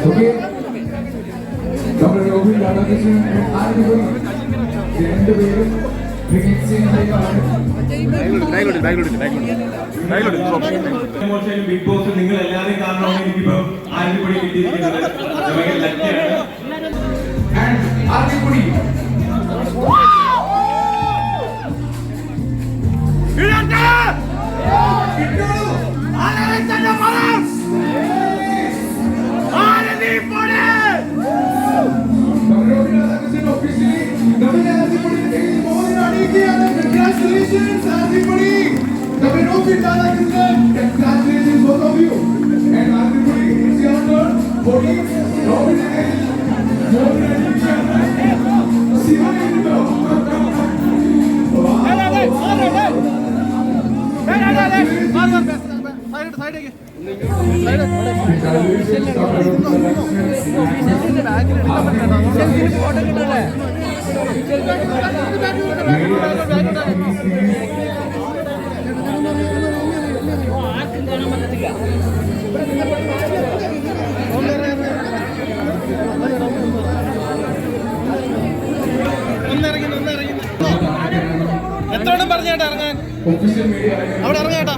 Okay. Dr. Robin Radhakrishnan and R.D. രണ്ടുപേരും big boss നിങ്ങൾ എല്ലാവരും കാരണമാണ് എനിക്കിപ്പോ ആര്യപ്പൊടി കിട്ടിയിരിക്കുന്നത്. ആര്യപ്പൊടി Congratulations, everybody! Dr. Robin Radhakrishnan, congratulations both of you. And everybody, it's your turn. Body, Robin again. Siva Indigo. എത്ര പറഞ്ഞേട്ടാ ഇറങ്ങാൻ അവിടെ ഇറങ്ങേട്ടാ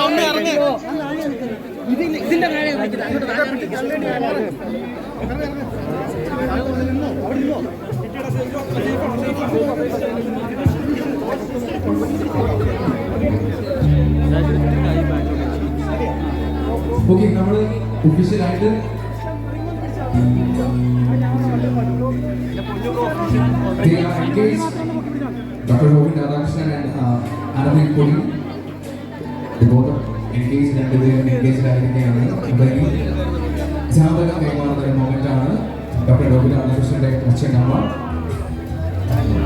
ഒന്ന് ഇറങ്ങി ഇതിന്റെ ഓക്കെ നമ്മൾ ഒഫീഷ്യലായിട്ട് Dr. Robin Radhakrishnan and Arvind Puri, they both are engaged and they are engaged ആയിരിക്കുകയാണ്. very ജാതക കൈമാറുന്ന ഒരു മൊമെന്റ് ആണ്. Dr. Robin Radhakrishnan അച്ഛനമ്മ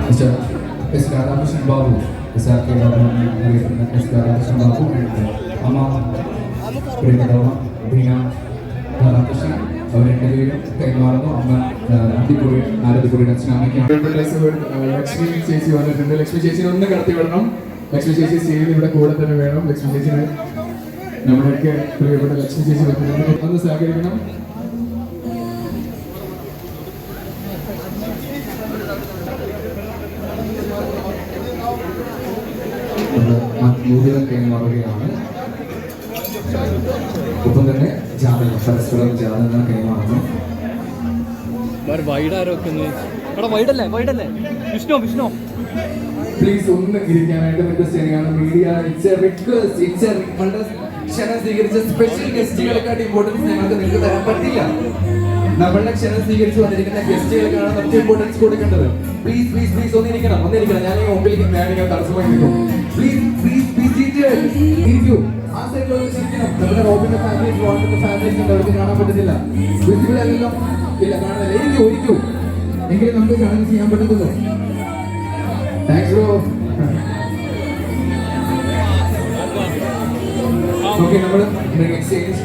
mister S Radhakrishnan Babu, SRK അറിയപ്പെടുന്ന എസ് രാധാകൃഷ്ണൻ ബാബു and അമ്മ പ്രിയതമ ബീന രാധാകൃഷ്ണൻ അവർ രണ്ടുപേരും കൈമാറുന്നു. അമ്മ അടിപൊളി ആരതിപൊളിയുടെ അച്ഛനമ്മയ്ക്കാണ്. ലക്ഷ്മി ചേച്ചി വന്നിട്ടുണ്ട്. ലക്ഷ്മി ചേച്ചിനെ ഒന്ന് കടത്തി വിടണം. ലക്ഷ്മി ചേച്ചി സ്റ്റേജിൽ ഇവിടെ കൂടെ തന്നെ വേണം. ലക്ഷ്മി ചേച്ചിനെ നമ്മുടെയൊക്കെ പ്രിയപ്പെട്ട ലക്ഷ്മി ചേച്ചി വന്നിട്ടുണ്ട്. ഒന്ന് സഹകരിക്കണം. മൂല്യം കൈമാറുകയാണ്. ഒപ്പം തന്നെ ജാതകം പരസ്പരം ജാതകങ്ങൾ കൈമാറുന്നു. പ്ലീസ് ഒന്ന് ഇരിക്കാനായിട്ട് റിക്വസ്റ്റ് ചെയ്യുകയാണ്. മീഡിയ ക്ഷണം സ്വീകരിച്ച സ്പെഷ്യൽ ഗസ്റ്റുകൾക്കായിട്ട് ഇമ്പോർട്ടൻസ് ഞങ്ങൾക്ക് നിങ്ങൾക്ക് തരാൻ പറ്റില്ല. നമ്മളുടെ ക്ഷണം സ്വീകരിച്ച് വന്നിരിക്കുന്ന ഗസ്റ്റുകൾക്കാണ് നമുക്ക് ഇമ്പോർട്ടൻസ് കൊടുക്കേണ്ടത്. പ്ലീസ് പ്ലീസ് പ്ലീസ് ഒന്നിരിക്കണം. ഞാൻ ഈ മുമ്പിൽ തടസ്സമായി നിൽക്കും. പ്ലീസ് പ്ലീസ് പ്ലീസ് ഇരിക്കൂ. ആ സൈഡിലോട്ട് ചിരിക്കണം. നമ്മുടെ റോബിന്റെ ഫാമിലീസ് റോബിന്റെ ഫാമിലീസ് ഉണ്ട്. അവർക്ക് കാണാൻ പറ്റുന്നില്ല. വിസിബിൾ അല്ലല്ലോ. ഇല്ല കാണുന്നില്ല. ഇരിക്കൂ എങ്കിലും നമുക്ക് ചടങ്ങ് ചെയ്യാൻ പറ്റുന്നുള്ളൂ. Thanks bro. ഓക്കെ നമ്മൾ എക്സ്ചേഞ്ച്